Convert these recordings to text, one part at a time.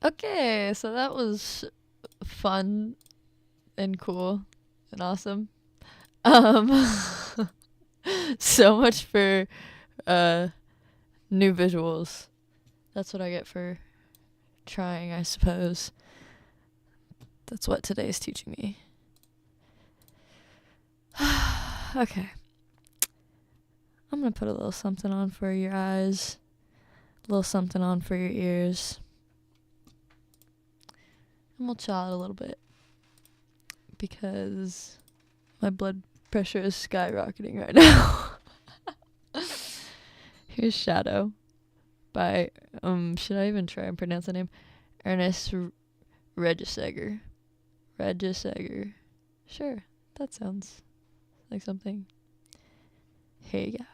Okay, so that was fun and cool and awesome. Um, so much for uh new visuals. That's what I get for trying, I suppose. That's what today's teaching me. Okay. I'm gonna put a little something on for your eyes, a little something on for your ears, and we'll chill out a little bit because my blood pressure is skyrocketing right now. Here's Shadow by, should I even try and pronounce the name? Ernest Regiseger. Regiseger. Sure, that sounds like something. Here you go.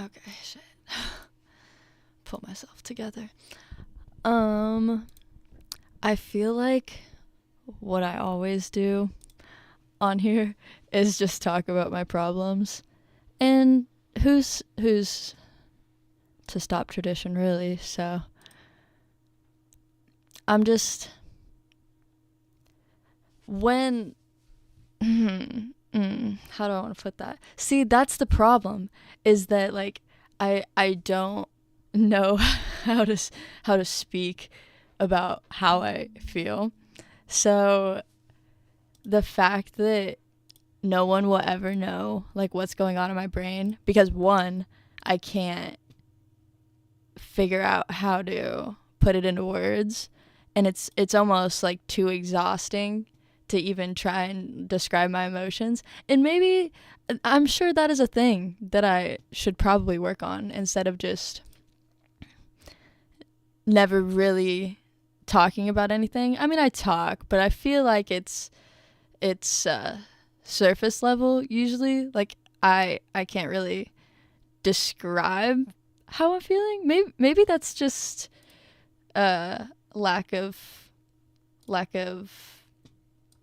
Okay, shit. Pull myself together. I feel like what I always do on here is just talk about my problems. And who's to stop tradition, really? So I'm just when how do I want to put that? See, that's the problem, is that like I don't know how to speak about how I feel. So the fact that no one will ever know like what's going on in my brain, because one, I can't figure out how to put it into words, and it's almost like too exhausting to even try and describe my emotions. And maybe I'm sure that is a thing that I should probably work on, instead of just never really talking about anything. I mean, I talk, but I feel like it's surface level usually. Like I can't really describe how I'm feeling. Maybe that's just lack of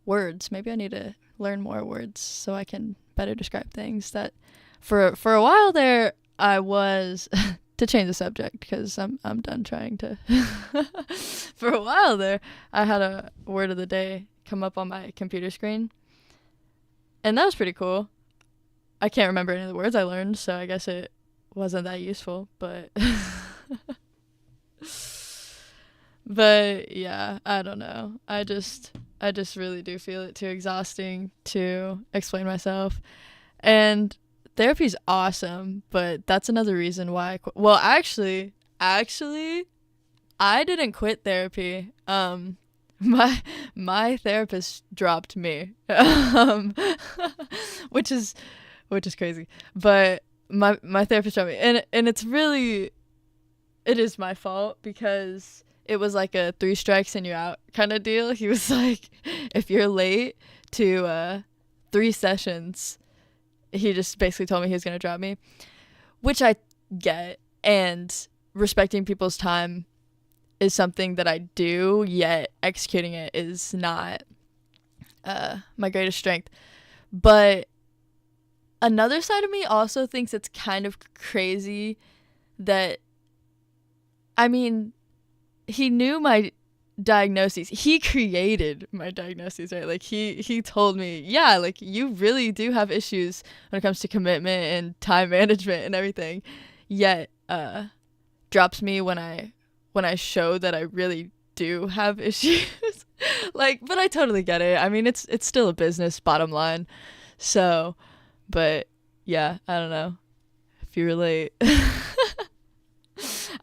words. Maybe I need to learn more words so I can better describe things. That for a while there I was to change the subject, because I'm done trying to for a while there I had a word of the day come up on my computer screen, and that was pretty cool. I can't remember any of the words I learned, so I guess it wasn't that useful, but but yeah, I don't know. I just really do feel it too exhausting to explain myself. And therapy's awesome, but that's another reason why I quit. Well, actually, I didn't quit therapy. My therapist dropped me, which is crazy. But my therapist dropped me, and it is my fault, because it was like a 3 strikes and you're out kind of deal. He was like, if you're late to 3 sessions, he just basically told me he was going to drop me, which I get, and respecting people's time is something that I do, yet executing it is not my greatest strength. But another side of me also thinks it's kind of crazy that, I mean, he knew my diagnoses. He created my diagnoses, right? Like he told me, yeah, like you really do have issues when it comes to commitment and time management and everything. Yet drops me when I show that I really do have issues. Like, but I totally get it. I mean, it's still a business, bottom line. So, but yeah, I don't know if you relate.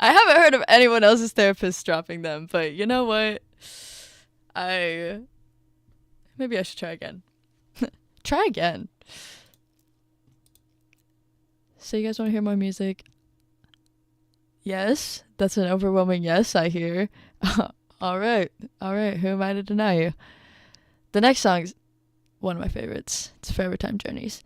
I haven't heard of anyone else's therapist dropping them, but you know what? Maybe I should try again. Try again. So you guys want to hear more music? Yes, that's an overwhelming yes, I hear. All right. Who am I to deny you? The next song's one of my favorites. It's Forever Time Journeys.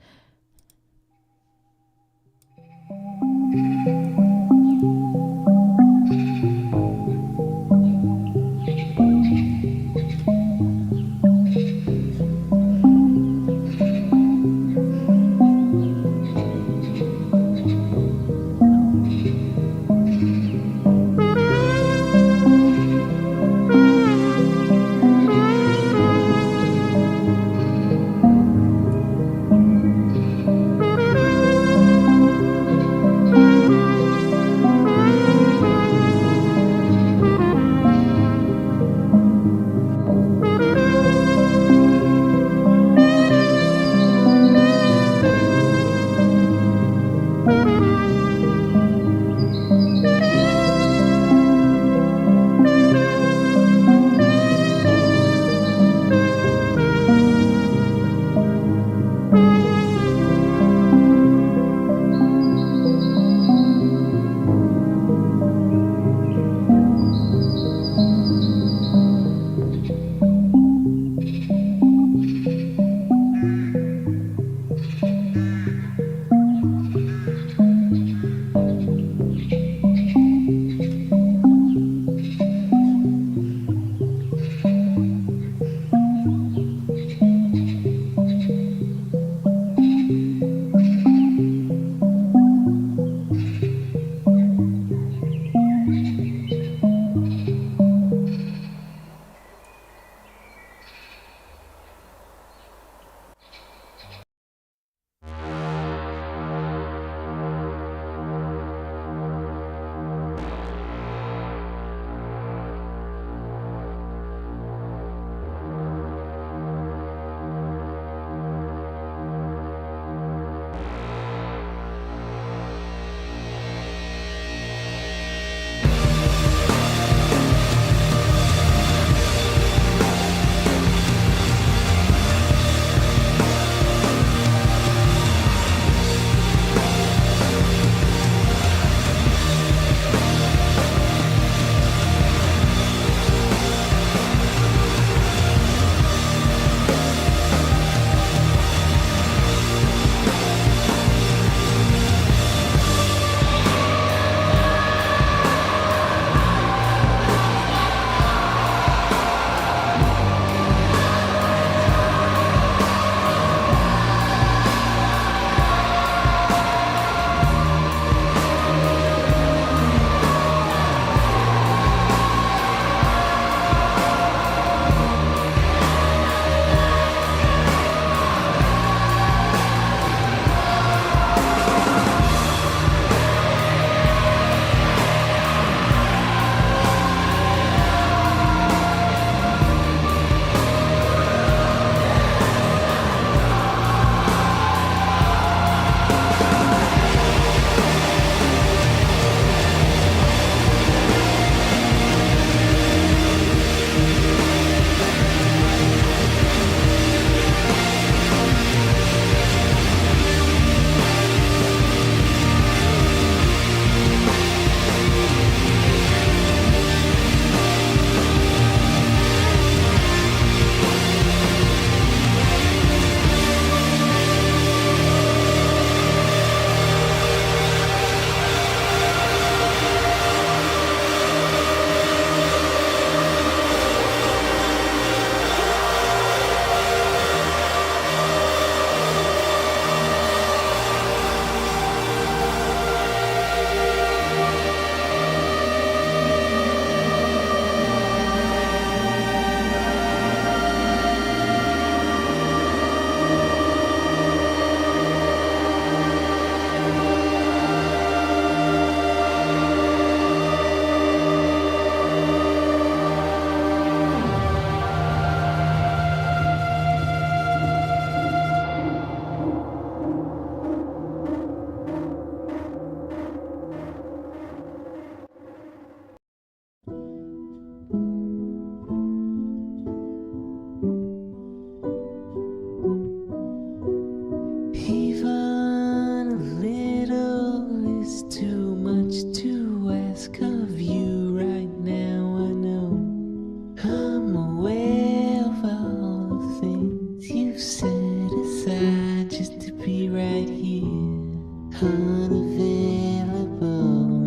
unavailable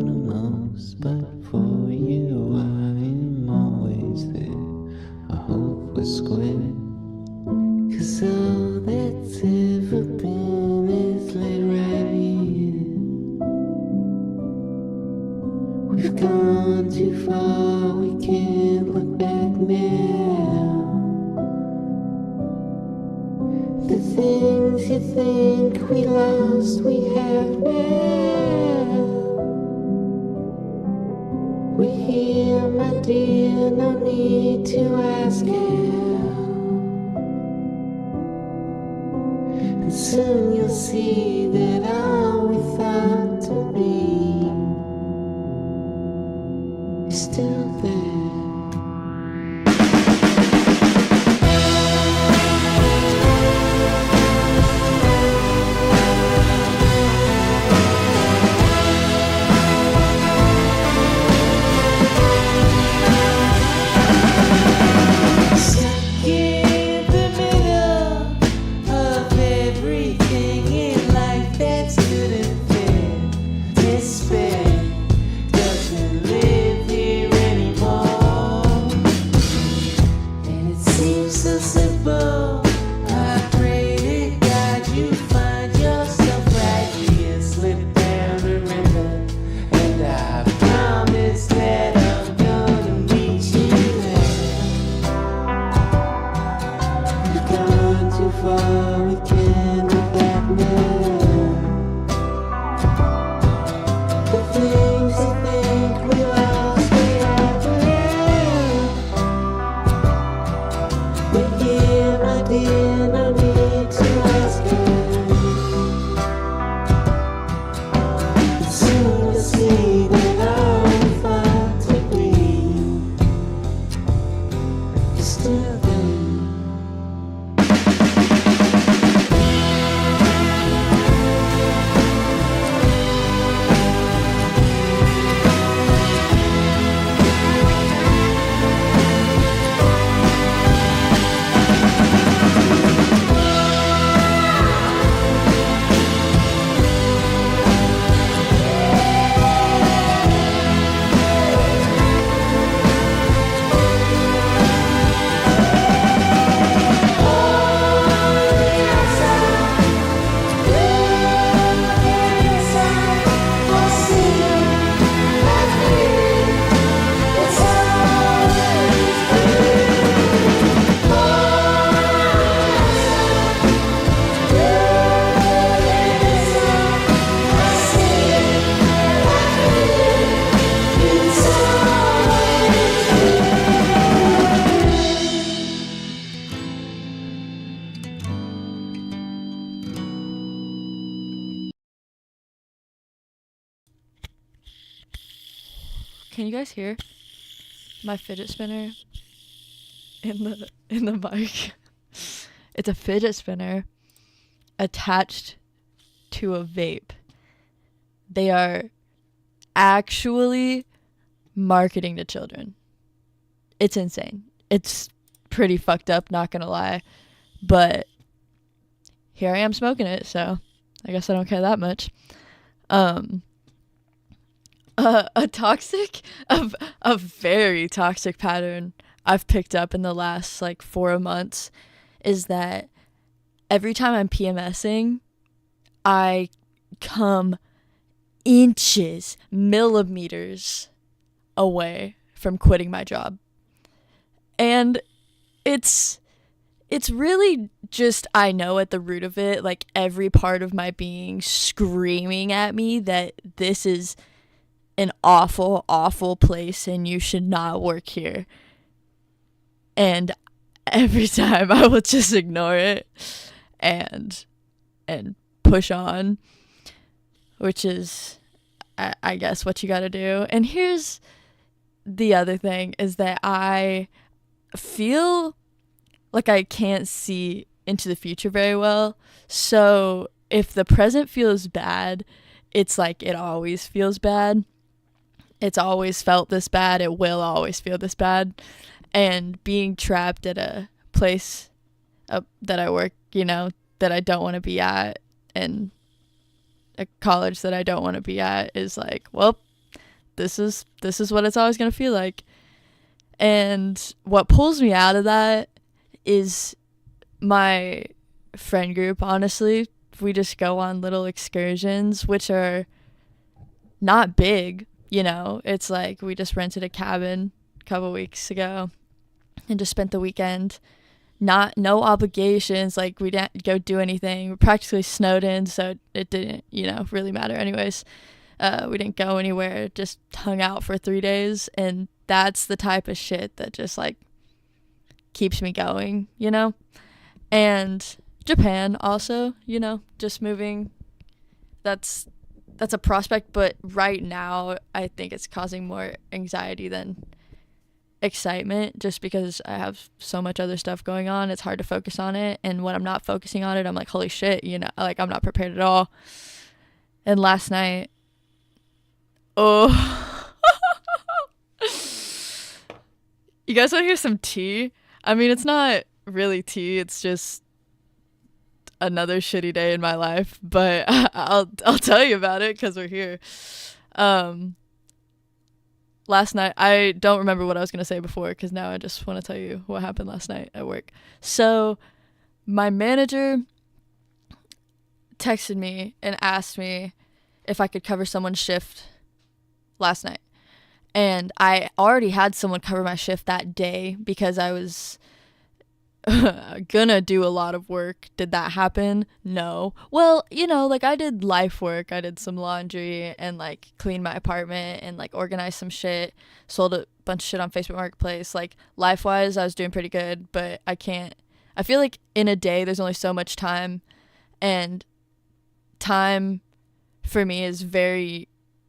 to most, but for you I am always there. I hope we're square, 'cause all that's ever been is laid right here. We've gone too far, we can't look back now. The things you think we lost, we have now. We're here, my dear, no need to ask how. And soon you'll see that all we thought to be is still there. Stuck in the middle of everything in life that's good and fair. Despair doesn't live here anymore. And it seems so simple. I pray to God you find yourself right here. Slip down the river, and I promise that I'm gonna meet you there. We've gone too far, we can't look back now. The things you think we lost, we have now. We're here, my dear, no need to ask how. And soon you'll see that all we thought to be is still there. Can you guys hear my fidget spinner in the mic? It's a fidget spinner attached to a vape. They are actually marketing to children. It's insane. It's pretty fucked up, not gonna lie. But here I am smoking it, so I guess I don't care that much. A very toxic pattern I've picked up in the last 4 months is that every time I'm PMSing, I come inches, millimeters away from quitting my job. And it's really just, I know at the root of it, every part of my being screaming at me that this is an awful, awful place and you should not work here. And every time I will just ignore it and push on, which is, I guess, what you gotta do. And here's the other thing, is that I feel like I can't see into the future very well. So if the present feels bad, it's like it always feels bad. It's always felt this bad. It will always feel this bad. And being trapped at a place that I work, that I don't want to be at, and a college that I don't want to be at is like, well, this is what it's always going to feel like. And what pulls me out of that is my friend group, honestly. We just go on little excursions, which are not big, you know. It's like we just rented a cabin a couple weeks ago and just spent the weekend. No obligations, like we didn't go do anything. We're practically snowed in, so it didn't, really matter anyways. We didn't go anywhere, just hung out for 3 days, and that's the type of shit that just like keeps me going, And Japan also, just moving, that's a prospect, but right now I think it's causing more anxiety than excitement, just because I have so much other stuff going on. It's hard to focus on it, and when I'm not focusing on it, I'm like, holy shit, like I'm not prepared at all. And last night, you guys want to hear some tea? I mean, it's not really tea, it's just another shitty day in my life, but I'll tell you about it because we're here. Last night, I don't remember what I was going to say before because now I just want to tell you what happened last night at work. So my manager texted me and asked me if I could cover someone's shift last night. And I already had someone cover my shift that day because I was gonna do a lot of work. Did that happen? No. Well, like I did life work. I did some laundry and like cleaned my apartment and like organized some shit, sold a bunch of shit on Facebook Marketplace. Like life wise, I was doing pretty good, but I feel like in a day there's only so much time, and time for me is very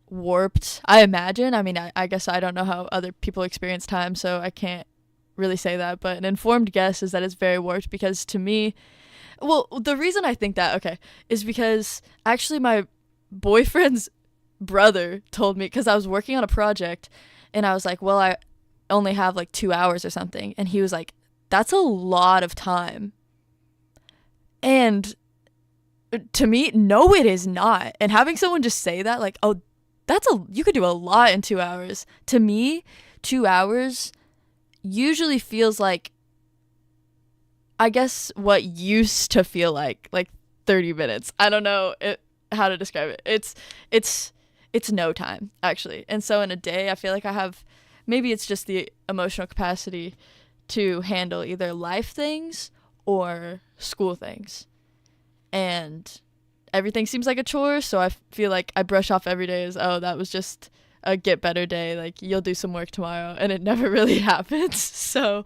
warped, I imagine. I mean, I guess I don't know how other people experience time, so I can't really say that, but an informed guess is that it's very warped because to me, well, the reason I think that, is because actually my boyfriend's brother told me, because I was working on a project and I was like, well, I only have like 2 hours or something, and he was like, that's a lot of time. And to me, no, it is not. And having someone just say that, like, oh, you could do a lot in 2 hours. To me, 2 hours usually feels like, I guess, what used to feel like 30 minutes. I don't know how to describe it. It's no time, actually. And so in a day, I feel like I have, maybe it's just the emotional capacity to handle either life things or school things. And everything seems like a chore, so I feel like I brush off every day as, oh, that was just a get better day, like you'll do some work tomorrow, and it never really happens. So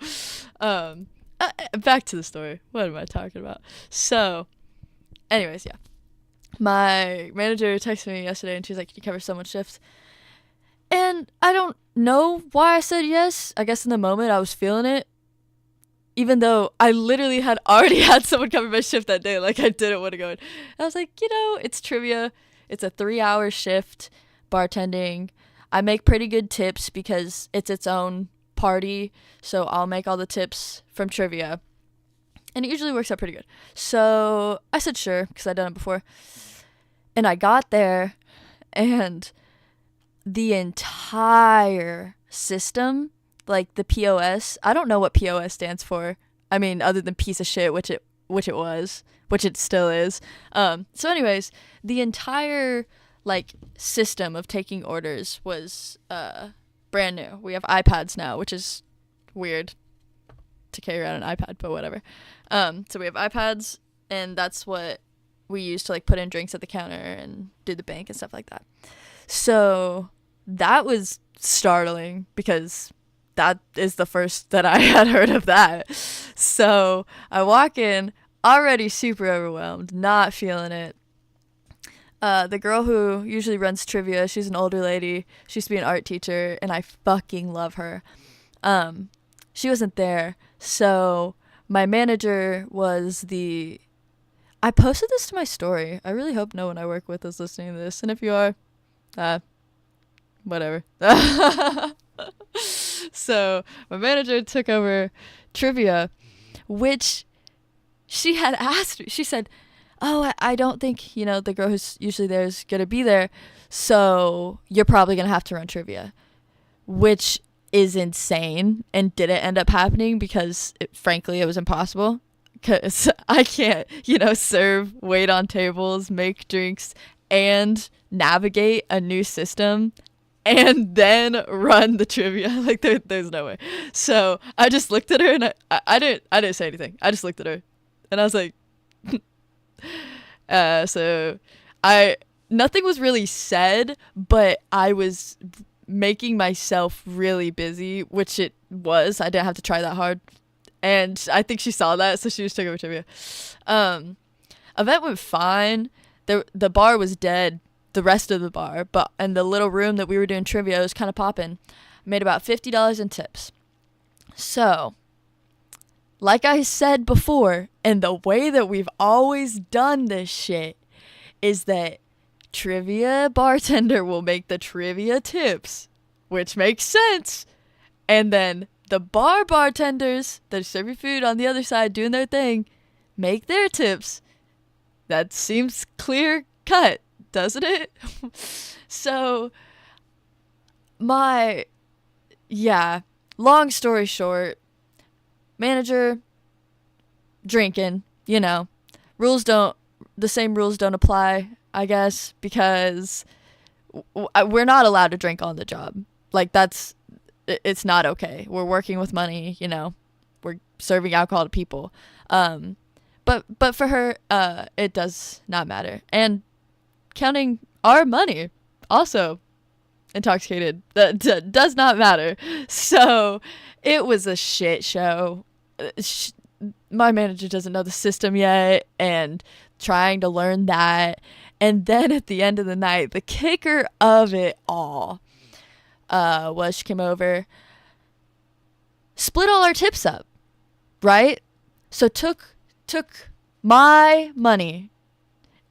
back to the story. What am I talking about? So anyways, yeah, my manager texted me yesterday and she's like, can you cover someone's shift? And I don't know why I said yes. I guess in the moment I was feeling it, even though I literally had already had someone cover my shift that day. Like I didn't want to go in. I was like, it's trivia, it's a 3-hour shift, bartending. I make pretty good tips because it's its own party, so I'll make all the tips from trivia, and it usually works out pretty good. So I said sure because I'd done it before, and I got there, and the entire system, like the POS, I don't know what POS stands for. I mean, other than piece of shit, which it was, which it still is. So anyways, the entire system of taking orders was brand new. We have iPads now, which is weird to carry around an iPad, but whatever. So we have iPads, and that's what we use to put in drinks at the counter and do the bank and stuff like that. So that was startling because that is the first that I had heard of that. So I walk in already super overwhelmed, not feeling it. The girl who usually runs trivia, she's an older lady. She used to be an art teacher, and I fucking love her. She wasn't there, so my manager was I posted this to my story. I really hope no one I work with is listening to this, and if you are, whatever. So my manager took over trivia, which she had asked me. She said, oh, I don't think, you know, the girl who's usually there is going to be there. So you're probably going to have to run trivia, which is insane and didn't end up happening because, frankly, it was impossible. Because I can't, you know, serve, wait on tables, make drinks, and navigate a new system and then run the trivia. Like, there's no way. So I just looked at her and I didn't say anything. I just looked at her and I was like, so nothing was really said, but I was making myself really busy, which it was. I didn't have to try that hard. And I think she saw that, so she just took over trivia. Event went fine. The bar was dead, the rest of the bar, but in the little room that we were doing trivia, it was kind of popping. I made about $50 in tips. So, like I said before, and the way that we've always done this shit is that trivia bartender will make the trivia tips, which makes sense. And then the bartenders that serve your food on the other side doing their thing make their tips. That seems clear cut, doesn't it? So, long story short, manager drinking, you know, the same rules don't apply, I guess, because we're not allowed to drink on the job. Like, it's not okay. We're working with money, you know. We're serving alcohol to people. But for her, it does not matter. And counting our money, also intoxicated, that does not matter. So it was a shit show. My manager doesn't know the system yet, and trying to learn that. And then at the end of the night, the kicker of it all was she came over, split all our tips up, right? So took my money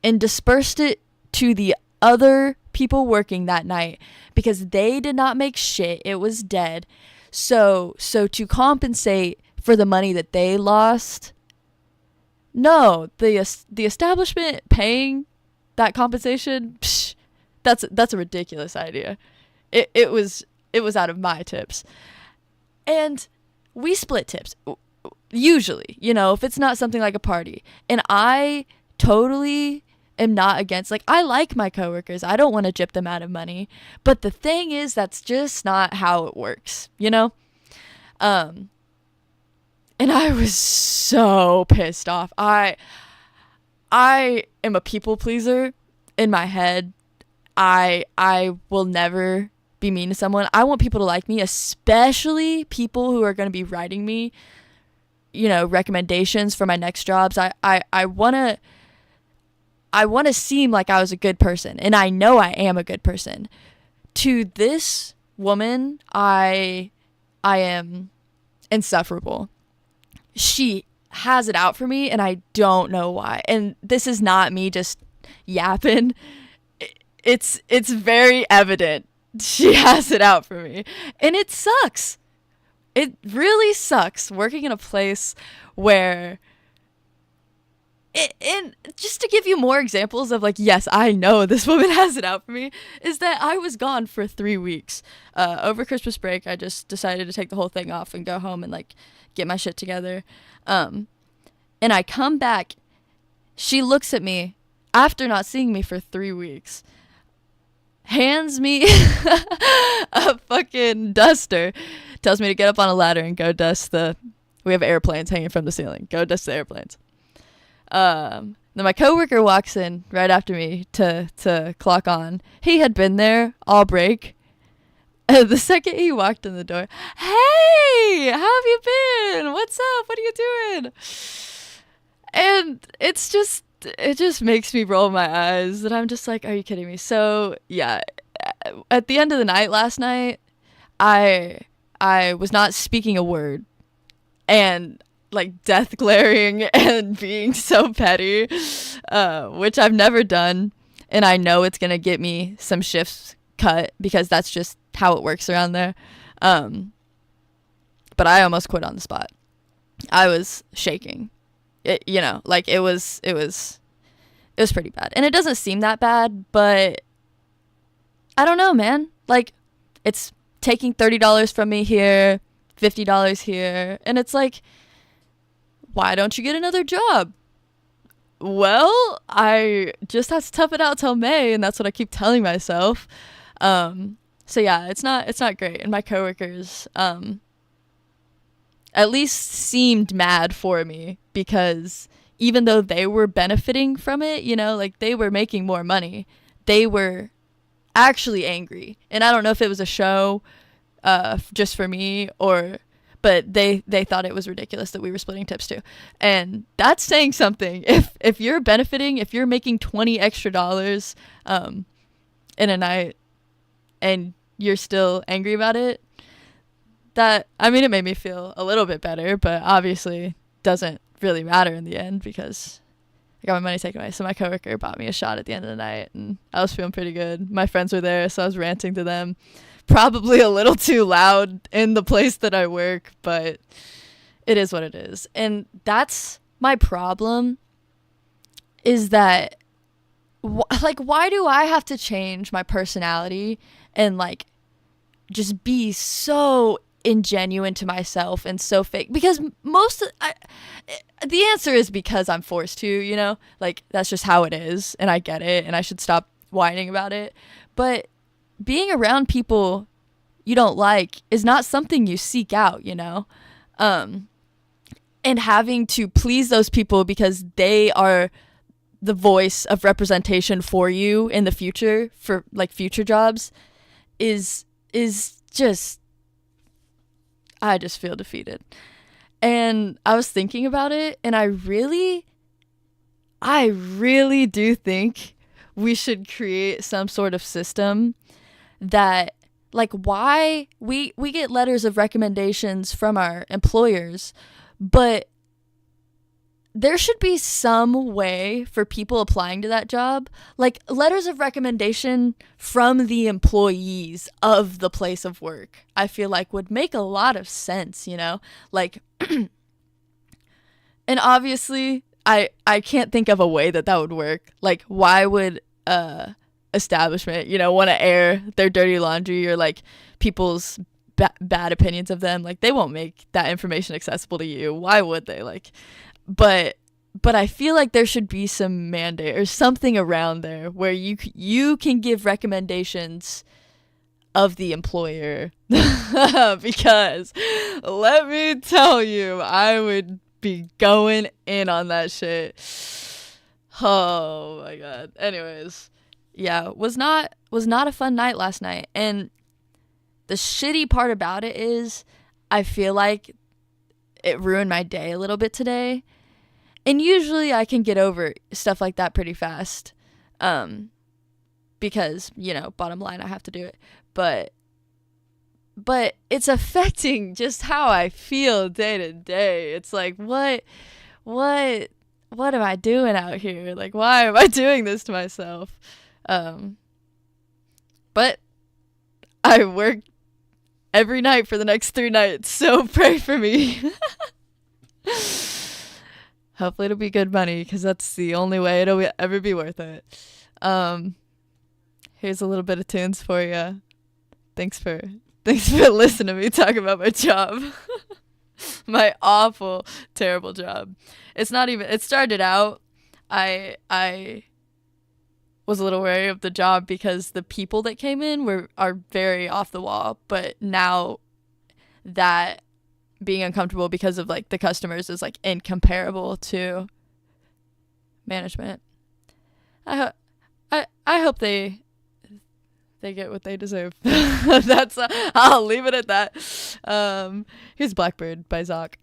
and dispersed it to the other people working that night because they did not make shit. It was dead. So to compensate for the money that they lost, no, the establishment paying that compensation, that's a ridiculous idea. It was out of my tips. And we split tips, usually, you know, if it's not something like a party. And I totally am not against, like, I like my coworkers. I don't want to gyp them out of money. But the thing is, that's just not how it works, you know? And I was so pissed off. I am a people pleaser in my head. I will never be mean to someone. I want people to like me, especially people who are going to be writing me, you know, recommendations for my next jobs. I want to seem like I was a good person, and I know I am a good person. To this woman, I am insufferable. She has it out for me, and I don't know why. And this is not me just yapping. It's very evident. She has it out for me. And it sucks. It really sucks working in a place where... And just to give you more examples of, like, yes, I know this woman has it out for me, is that I was gone for 3 weeks. Over Christmas break, I just decided to take the whole thing off and go home and, like, get my shit together. And I come back. She looks at me after not seeing me for 3 weeks, hands me a fucking duster, tells me to get up on a ladder and go dust we have airplanes hanging from the ceiling. Go dust the airplanes. Then my coworker walks in right after me to clock on. He had been there all break. The second he walked in the door, hey, how have you been? What's up? What are you doing? And it just makes me roll my eyes, and I'm just like, are you kidding me? So yeah, at the end of the night last night, I was not speaking a word, and like death glaring and being so petty, which I've never done, and I know it's gonna get me some shifts cut because that's just how it works around there. But I almost quit on the spot. I was shaking. It was It was pretty bad. And it doesn't seem that bad, but I don't know, man. Like, it's taking $30 from me here, $50 here, and it's like, why don't you get another job? Well, I just have to tough it out till May, and that's what I keep telling myself. So yeah, it's not great. And my coworkers at least seemed mad for me, because even though they were benefiting from it, you know, like they were making more money, they were actually angry. And I don't know if it was a show just for me, but they thought it was ridiculous that we were splitting tips too. And that's saying something. If you're benefiting, if you're making $20 extra in a night and you're still angry about it, that, I mean, it made me feel a little bit better, but obviously doesn't really matter in the end, because I got my money taken away. So my coworker bought me a shot at the end of the night, and I was feeling pretty good. My friends were there, so I was ranting to them. Probably a little too loud in the place that I work, but it is what it is. And that's my problem, is that why do I have to change my personality and like just be so ingenuine to myself and so fake? Because the answer is because I'm forced to, you know, like that's just how it is, and I get it, and I should stop whining about it. But being around people you don't like is not something you seek out, you know? And having to please those people because they are the voice of representation for you in the future, for like future jobs, is just, I just feel defeated. And I was thinking about it, and I really do think we should create some sort of system that, like, why we get letters of recommendations from our employers, but there should be some way for people applying to that job, like letters of recommendation from the employees of the place of work. I feel like would make a lot of sense, you know, like, and obviously I can't think of a way that would work. Like, why would establishment, you know, want to air their dirty laundry or like people's bad opinions of them? Like, they won't make that information accessible to you. Why would they? Like, but I feel like there should be some mandate or something around there where you can give recommendations of the employer. Because let me tell you, I would be going in on that shit. Oh my god. Anyways, yeah, was not a fun night last night. And the shitty part about it is I feel like it ruined my day a little bit today. And usually I can get over stuff like that pretty fast. Because, you know, bottom line, I have to do it. But it's affecting just how I feel day to day. It's like, what am I doing out here? Like, why am I doing this to myself? But I work every night for the next 3 nights, so pray for me. Hopefully it'll be good money, because that's the only way it'll ever be worth it. Here's a little bit of tunes for you. Thanks for listening to me talk about my job. My awful, terrible job. It started out, I was a little wary of the job because the people that came in are very off the wall, but now that being uncomfortable because of like the customers is like incomparable to management. I hope they get what they deserve. I'll leave it at that. Here's Blackbird by Zoc.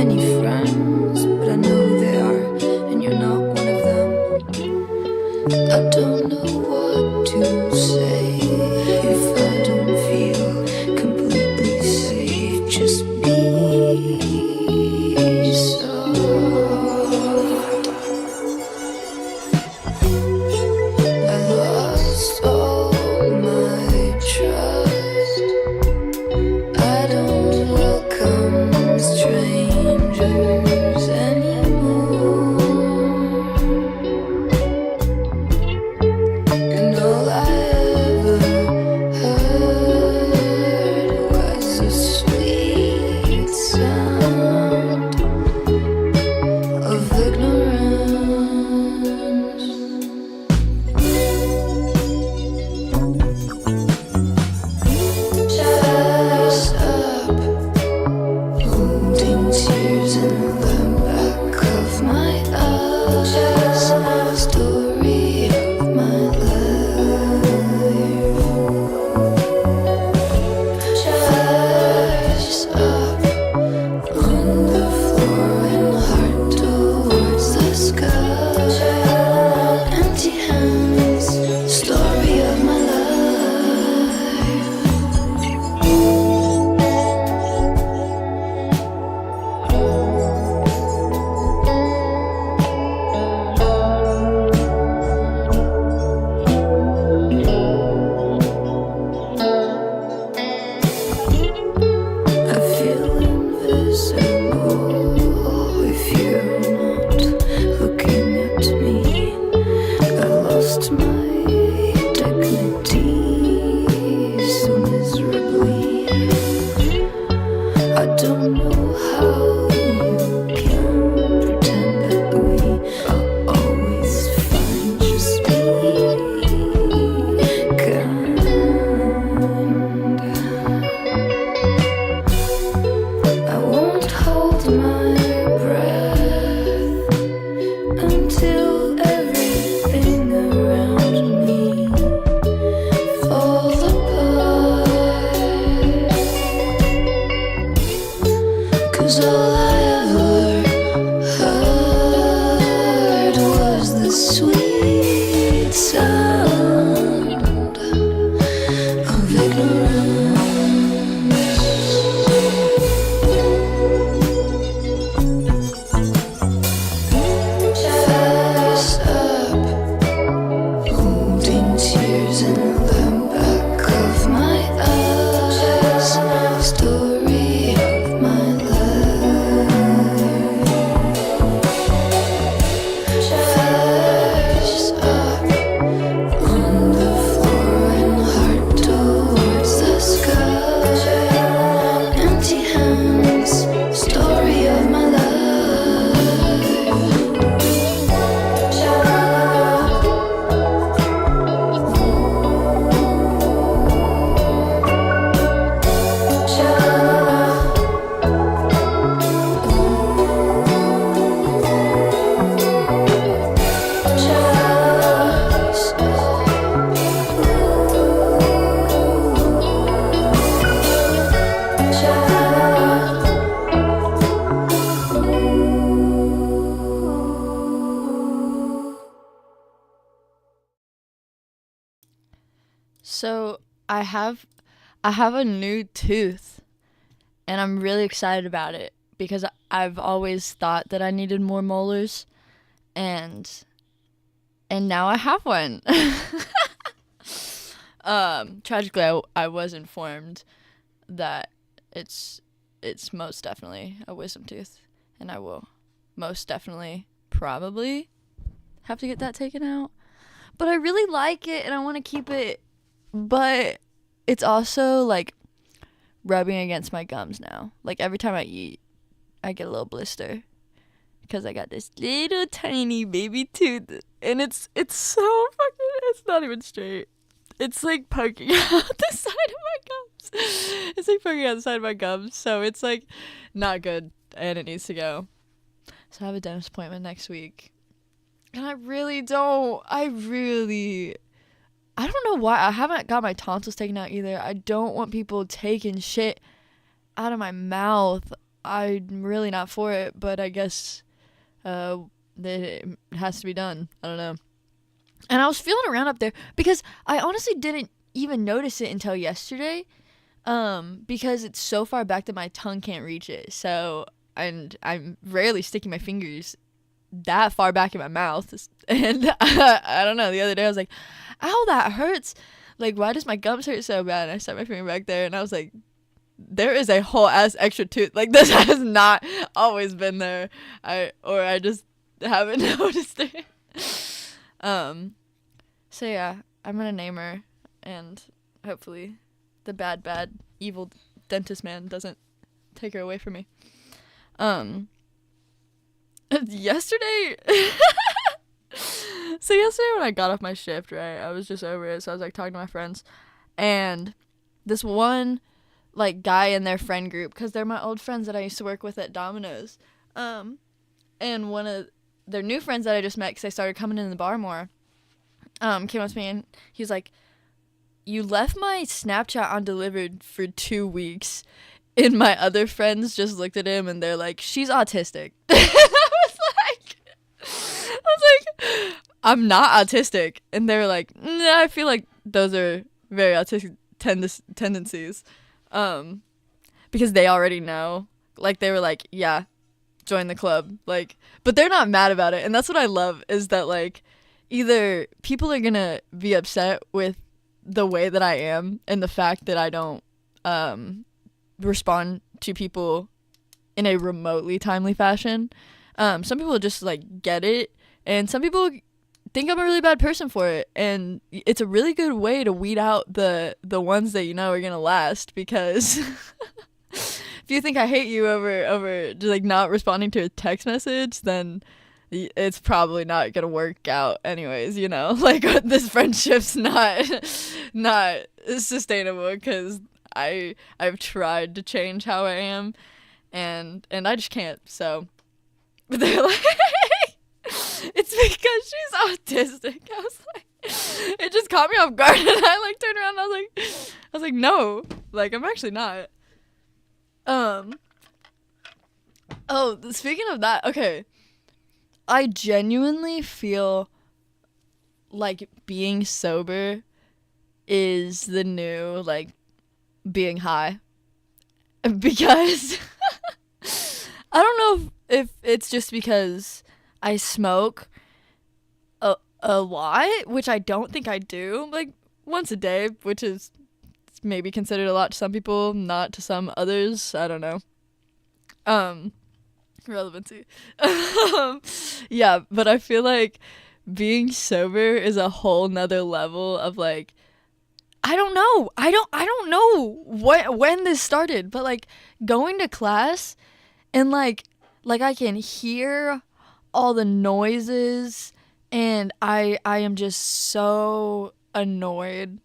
many friends, but I know who they are, and you're not one of them. I don't know what to say if I don't feel completely safe. Just be soft. I lost all my trust. I don't welcome strangers anymore. And all I ever heard was a sweet sound of ignorance. Just up, holding tears in the back of my eyes. Story of my life. Just up on the floor and heart towards the sky. Empty hands. Story of my life. I feel invisible if you're not looking at me. I lost my dignity so miserably. I don't know how you can pretend that we are always fine. Just be kind. I won't hold my breath until everything around me falls apart. 'Cause all I ever heard was the sweet sound of ignorance. Just up, holding tears in the back of my eyes. Story of my life. Just up on the floor and heart towards the sky. Empty hands. Story of my life. So I have a new tooth, and I'm really excited about it because I've always thought that I needed more molars, and now I have one. Tragically, I was informed that it's most definitely a wisdom tooth, and I will most definitely probably have to get that taken out. But I really like it, and I want to keep it. But it's also like rubbing against my gums now. Like every time I eat, I get a little blister because I got this little tiny baby tooth, and it's so fucking. It's not even straight. It's like poking out the side of my gums. It's like poking out the side of my gums, so it's like not good, and it needs to go. So I have a dentist appointment next week, and I don't know why. I haven't got my tonsils taken out either. I don't want people taking shit out of my mouth. I'm really not for it, but I guess it has to be done. I don't know. And I was feeling around up there because I honestly didn't even notice it until yesterday, because it's so far back that my tongue can't reach it. So, and I'm rarely sticking my fingers that far back in my mouth. And I don't know, the other day I was like, ow, that hurts. Like, why does my gums hurt so bad? And I stuck my finger back there and I was like, there is a whole ass extra tooth. Like, this has not always been there. I just haven't noticed it. So yeah, I'm gonna name her, and hopefully the bad, evil dentist man doesn't take her away from me. Yesterday, so yesterday when I got off my shift, right, I was just over it, so I was like talking to my friends, and this one like guy in their friend group, because they're my old friends that I used to work with at Domino's, and one of their new friends that I just met, because they started coming in the bar more, came up to me and he was like, you left my Snapchat undelivered for 2 weeks, and my other friends just looked at him and they're like, she's autistic. I was like, I'm not autistic. And they were like, nah, I feel like those are very autistic tendencies. Because they already know. Like, they were like, yeah, join the club. Like, but they're not mad about it. And that's what I love, is that, like, either people are gonna be upset with the way that I am and the fact that I don't respond to people in a remotely timely fashion. Some people just like get it, and some people think I'm a really bad person for it, and it's a really good way to weed out the ones that you know are gonna last, because if you think I hate you over just like not responding to a text message, then it's probably not gonna work out anyways, you know. Like, this friendship's not sustainable, because I've tried to change how I am, and I just can't. So, but they're like, it's because she's autistic. I was like, it just caught me off guard, and I like turned around and I was like, no, like, I'm actually not. Oh, speaking of that, okay, I genuinely feel like being sober is the new, like, being high. Because I don't know if it's just because I smoke a lot, which I don't think I do, like, once a day, which is maybe considered a lot to some people, not to some others. I don't know. Relevancy. Yeah, but I feel like being sober is a whole nother level of, like, I don't know. I don't know when this started, but, like, going to class and like I can hear all the noises, and I am just so annoyed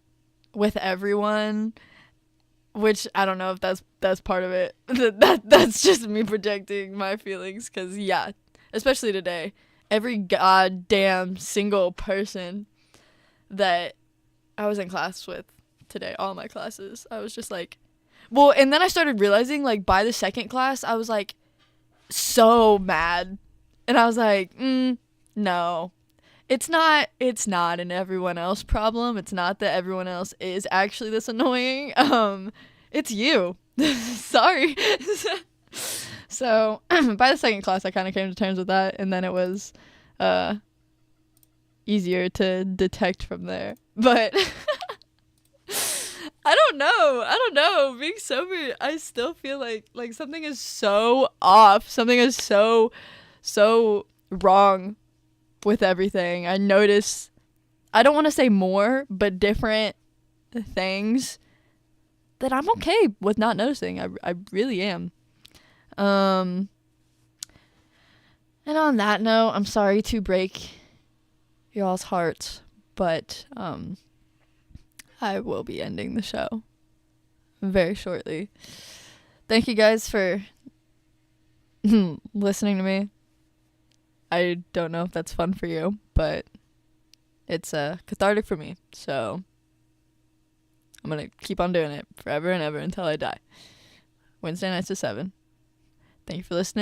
with everyone, which I don't know if that's part of it. That's just me projecting my feelings, because yeah, especially today, every goddamn single person that I was in class with today, all my classes, I was just like, well, and then I started realizing, like, by the second class, I was like so mad, and I was like, no, it's not an everyone else problem. It's not that everyone else is actually this annoying. It's you. Sorry. So by the second class, I kind of came to terms with that, and then it was easier to detect from there. But I don't know. Being sober, I still feel like something is so off. Something is so wrong with everything. I notice, I don't want to say more, but different things that I'm okay with not noticing. I really am. And on that note, I'm sorry to break y'all's hearts, but I will be ending the show very shortly. Thank you guys for listening to me. I don't know if that's fun for you, but it's cathartic for me. So I'm going to keep on doing it forever and ever until I die. Wednesday nights at 7. Thank you for listening.